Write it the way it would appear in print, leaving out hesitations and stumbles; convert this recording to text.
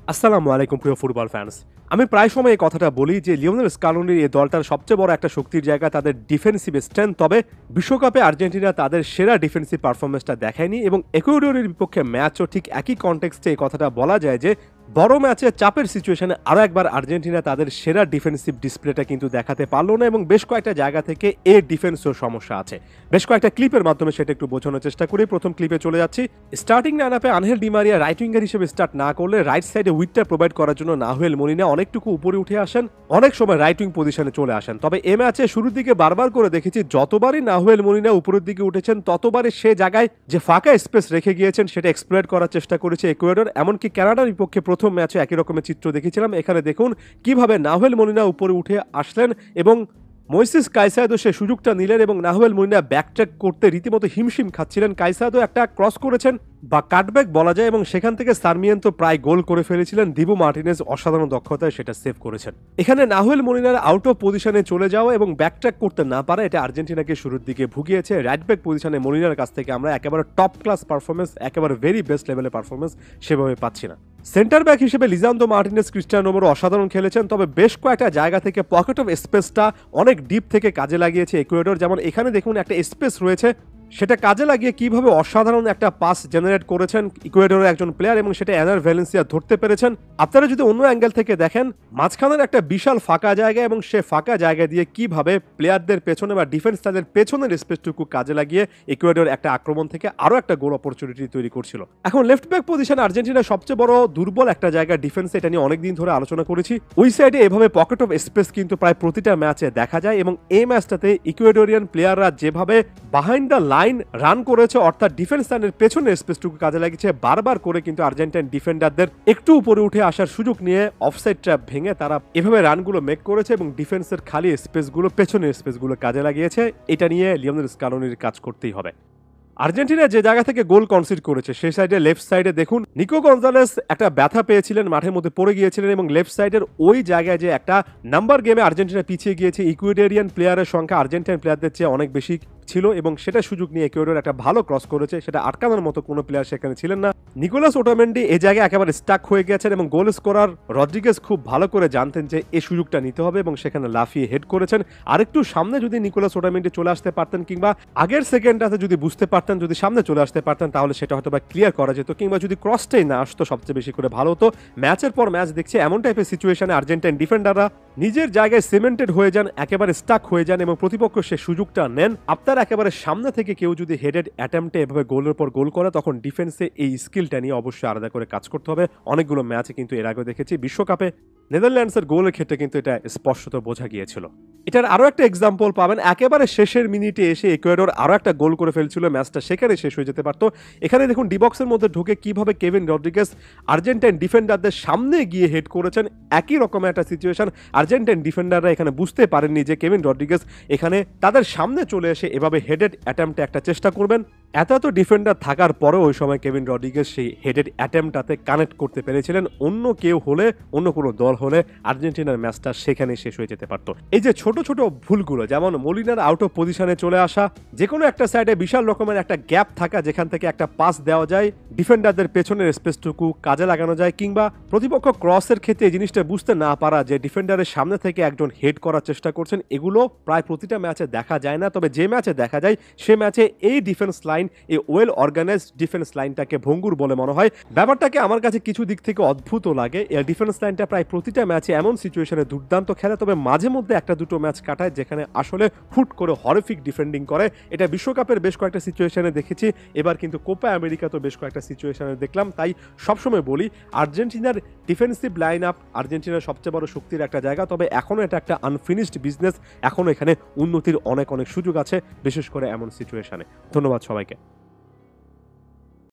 আসসালামু আলাইকুম প্রিয় ফুটবল ফ্যান্স। আমি প্রায় সময় এই কথাটা বলি যে লিওনেল স্কালোনির এই দলটার সবচেয়ে বড় একটা শক্তির জায়গা তাদের ডিফেন্সিভ স্ট্রেংথ। তবে বিশ্বকাপে আর্জেন্টিনা তাদের সেরা ডিফেন্সিভ পারফরমেন্সটা দেখায়নি এবং ইকুয়েডরের বিপক্ষে ম্যাচও ঠিক একই কনটেক্সটে এই কথাটা বলা যায় যে বড় ম্যাচে চাপের সিচুয়েশনে আরও একবার আর্জেন্টিনা তাদের সেরা ডিফেন্সিভ ডিসপ্লেটা কিন্তু দেখাতে পারলো না এবং বেশ কয়েকটা জায়গা থেকে এর ডিফেন্সেও সমস্যা আছে। বেশ কয়েকটা ক্লিপের মাধ্যমে সেটা একটু বোঝানোর চেষ্টা করি। প্রথম ক্লিপে চলে যাচ্ছি। স্টার্টিং লাইনআপে Angel Di Maria right winger হিসেবে স্টার্ট না করলে রাইট সাইডে উইডটা প্রোভাইড করার জন্য নাহুয়েল মোলিনা অনেকটুকু উপরে উঠে আসেন, অনেক সময় রাইট উইং পজিশনে চলে আসেন। তবে এ ম্যাচে শুরুর দিকে বারবার করে দেখেছি যতবারই নাহুয়েল মোলিনা উপরের দিকে উঠেছেন ততবারই সে জায়গায় যে ফাঁকা স্পেস রেখে গিয়েছেন সেটা এক্সপ্লয়েট করার চেষ্টা করেছে ইকুয়েডর। এমনকি কানাডার বিপক্ষে প্রথম ম্যাচে একই রকমের চিত্র দেখেছিলাম। এখানে দেখুন কিভাবে নাহুয়েল মোলিনা উপরে উঠে আসলেন এবং মইসেস কাইসাদো সে সুযোগটা নিলেন এবং নাহুয়েল মোলিনা ব্যাকট্র্যাক করতে রীতিমতো হিমশিম খাচ্ছিলেন। কাইসাদো একটা ক্রস করেছেন বা কাটব্যাক বলা যায় এবং সেখান থেকে সার্মিয়েন্তো প্রায় গোল করে ফেলেছিলেন। দিবু মার্টিনেজ অসাধারণ দক্ষতায় সেটা সেভ করেছেন। এখানে নাহুয়েল মোলিনার আউট অফ পজিশনে চলে যাওয়া এবং ব্যাকট্র্যাক করতে না পারা এটা আর্জেন্টিনাকে শুরুর দিকে ভুগিয়েছে। রাইট ব্যাক পজিশনে মোলিনার কাছ থেকে আমরা একেবারে টপ ক্লাস পারফরমেন্স, একেবারে ভেরি বেস্ট লেভেলের পারফরমেন্স সেভাবে পাচ্ছি না। সেন্টার ব্যাক হিসেবে লিজান্দো মার্টিনেজ, ক্রিস্টিয়ানো রোমেরো অসাধারণ খেলেছেন। তবে বেশ কয়েকটা জায়গা থেকে পকেট অফ স্পেসটা অনেক ডিপ থেকে কাজে লাগিয়েছে ইকুয়েডর। যেমন এখানে দেখুন একটা স্পেস রয়েছে, সেটা কাজে লাগিয়ে কিভাবে অসাধারণ একটা পাস জেনারেট করেছেন ইকুয়েডরের একজন প্লেয়ার এবং সেটা এনার ভ্যালেন্সিয়া ধরতে পেরেছেন। আপনারা যদি অন্য অ্যাঙ্গেল থেকে দেখেন মাঝখানের একটা বিশাল ফাঁকা জায়গা এবং সে ফাঁকা জায়গা দিয়ে কিভাবে প্লেয়ারদের পেছনে বা ডিফেন্স তাদের পেছনের স্পেসটুকু কাজে লাগিয়ে ইকুয়েডর একটা আক্রমণ থেকে আরও একটা গোল অপরচুনিটি তৈরি করছিল। এখন লেফট ব্যাক পজিশন আর্জেন্টিনার সবচেয়ে বড় দুর্বল একটা জায়গা ডিফেন্স, এটা নিয়ে অনেকদিন ধরে আলোচনা করেছি। ওই সাইডে এভাবে পকেট অফ স্পেস কিন্তু প্রায় প্রতিটা ম্যাচে দেখা যায় এবং এই ম্যাচটাতে ইকুয়েডোরিয়ান প্লেয়াররা যেভাবে বিহাইন্ড দ্য লাইন রান করেছে, অর্থাৎ ডিফেন্স লাইনের পেছনের স্পেসটুকু কাজে লাগিয়েছে, বারবার করে কিন্তু আর্জেন্টাইন ডিফেন্ডারদের একটু উপরে উঠে আসার সুযোগ নিয়ে অফসাইড ট্র্যাপ ভেঙে তারা এভাবে রানগুলো মেক করেছে এবং ডিফেন্সের খালি স্পেসগুলো, পেছনের স্পেসগুলো কাজে লাগিয়েছে। এটা নিয়ে লিওনেল স্কালোনির কাজ করতেই হবে। আর্জেন্টিনা যে জায়গা থেকে গোল কনসিড করেছে সেই সাইডে লেফট সাইডে দেখুন নিকো গঞ্জালেস একটা ব্যথা পেয়েছিলেন, মাঠের মধ্যে পড়ে গিয়েছিলেন এবং লেফট সাইডের ওই জায়গায় যে একটা নাম্বার গেমে আর্জেন্টিনা পিছিয়ে গিয়েছে, ইকুয়েডরিয়ান প্লেয়ারের সংখ্যা আর্জেন্টাইন প্লেয়ারদের চেয়ে অনেক বেশি ছিল এবং সেটা সুযোগ নিয়ে ইকুয়েডর একটা ভালো ক্রস করেছে, সেটা আটকানোর মতো কোনো প্লেয়ার সেখানে ছিলেন না। নিকোলাস ওটামেন্ডি এই জায়গায় একেবারে স্টাক হয়ে গেছেন এবং গোল স্কোরার রদ্রিগেজ খুব ভালো করে জানতেন যে এই সুযোগটা নিতে হবে এবং সেখানে লাফিয়ে হেড করেছেন। আরেকটু সামনে যদি নিকোলাস ওটামেন্ডি চলে আসতে পারতেন কিংবা আগের সেকেন্ডটাতে যদি বুঝতে পারতেন, যদি সামনে চলে আসতে পারতেন তাহলে সেটা হয়তো বা ক্লিয়ার করা যেত কিংবা যদি ক্রসটাই না আসতো সবচেয়ে বেশি করে ভালো হতো। ম্যাচের পর ম্যাচ দেখছি এমন টাইপের সিচুয়েশনে আর্জেন্টাইন ডিফেন্ডাররা নিজের জায়গায় সিমেন্টেড হয়ে যান, একেবারে স্টাক হয়ে যান এবং প্রতিপক্ষ সে সুযোগটা নেন। আপনার একেবারে সামনে থেকে কেউ যদি হেডেড অ্যাটেম্পটে এভাবে গোলের পর গোল করে তখন ডিফেন্সে এই স্কিলটা নিয়ে অবশ্যই আলাদা করে কাজ করতে হবে। অনেকগুলো ম্যাচে কিন্তু এর আগে দেখেছি, বিশ্বকাপে নেদারল্যান্ডসের গোলের ক্ষেত্রে কিন্তু এটা স্পষ্টত বোঝা গিয়েছিল। এটার আরও একটা এক্সাম্পল পাবেন একেবারে শেষের মিনিটে এসে ইকুয়েডর আরও একটা গোল করে ফেলছিল, ম্যাচটা সেখানে শেষ হয়ে যেতে পারতো। এখানে দেখুন ডিবক্সের মধ্যে ঢুকে কিভাবে কেভিন রদ্রিগেজ আর্জেন্টাইন ডিফেন্ডারদের সামনে গিয়ে হেড করেছেন। একই রকমের একটা সিচুয়েশন, আর্জেন্টাইন ডিফেন্ডাররা এখানে বুঝতে পারেননি যে কেভিন রদ্রিগেজ এখানে তাদের সামনে চলে এসে এভাবে হেডেড অ্যাটেম্পটে একটা চেষ্টা করবেন। এত ডিফেন্ডার থাকার পরেও ওই সময় কেভিন রদ্রিগেজ সেই হেডেড অ্যাটেম্পটাতে কানেক্ট করতে পেরেছিলেন। অন্য কেউ হলে, অন্য কোনো দল হলে আর্জেন্টিনার ম্যাচটা সেখানে শেষ হয়ে যেতে পারতো। এই যে ছোট ছোট ভুলগুলো, যেমন মলিনার আউট অফ পজিশনে চলে আসা, যে কোনো একটা সাইডে বিশাল রকমের একটা গ্যাপ থাকা যেখান থেকে একটা পাস দেওয়া যায়, ডিফেন্ডারদের পেছনের স্পেসটুকু কাজে লাগানো যায়, কিংবা প্রতিপক্ষ ক্রসের ক্ষেত্রে এই জিনিসটা বুঝতে না পারা যে ডিফেন্ডারের সামনে থেকে একজন হেড করার চেষ্টা করছেন, এগুলো প্রায় প্রতিটা ম্যাচে দেখা যায় না। তবে যে ম্যাচে দেখা যায় সে ম্যাচে এই ডিফেন্স লাইন, এই ওয়েল অর্গানাইজড ডিফেন্স লাইনটাকে ভঙ্গুর বলে মনে হয়। ব্যাপারটাকে আমার কাছে কিছু দিক থেকে অদ্ভুত লাগে। এই ডিফেন্স লাইনটা প্রায় প্রতিটা ম্যাচে এমন সিচুয়েশনে দুর্দান্ত খেলে, তবে মাঝে মধ্যে একটা দুটো ম্যাচ কাটায় যেখানে আসলে হুট করে হরিফিক ডিফেন্ডিং করে। এটা বিশ্বকাপের বেশ কয়েকটা সিচুয়েশনে দেখেছি, এবার কিন্তু কোপা আমেরিকাতেও বেশ কয়েকটা সিচুয়েশনে দেখলাম। তাই সবসময় বলি আর্জেন্টিনার ডিফেন্সিভ লাইন আপ আর্জেন্টিনার সবচেয়ে বড় শক্তির একটা জায়গা, তবে এখনও এটা একটা আনফিনিশড বিজনেস, এখনও এখানে উন্নতির অনেক অনেক সুযোগ আছে, বিশেষ করে এমন সিচুয়েশনে। ধন্যবাদ সবাইকে।